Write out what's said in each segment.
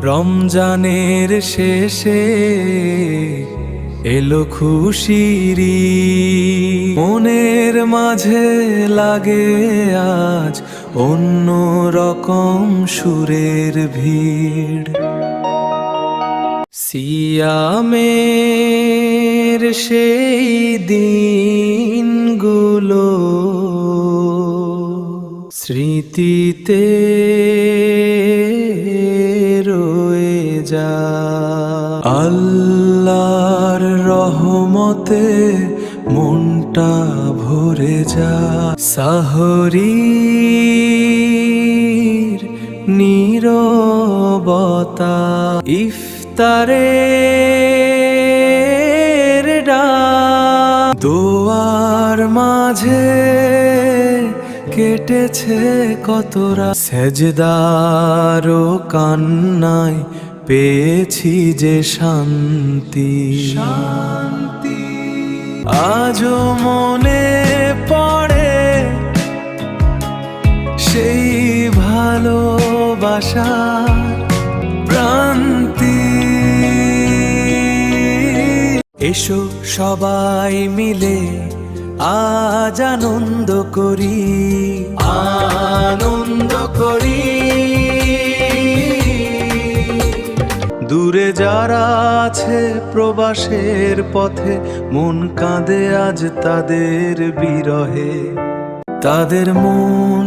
রমজানের শেষে এলো খুশির ঈদ। মনের মাঝে লাগে আজ অন্য রকম সুরের ভিড়। সিয়ামের সেই দিনগুলো স্মৃতিতে রয়ে যায়। আল্লাহর রহমতে মনটা ভরে যায়। সাহরীর নীরবতা, ইফতারের ডাক, দোয়ার মাঝে কেটেছে কতরা। সেজদার ও কান্নায় পেয়েছি যে শান্তি। আজও মনে পড়ে সেই ভালোবাসার প্রান্তি। এসো সবাই মিলে আজ আনন্দ করি, আনন্দ করি। দূরে যারা আছে প্রবাসের পথে, মন কাঁদে আজ তাদের বিরহে। তাদের মন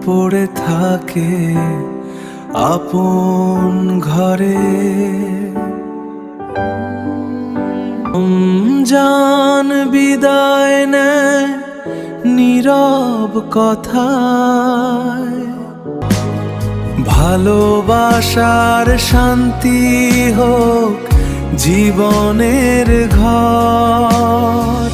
পড়ে থাকে আপন ঘরে। জান বিদায় নেয় নীরব কথায়। ভালোবাসার শান্তি হোক জীবনের ঘর।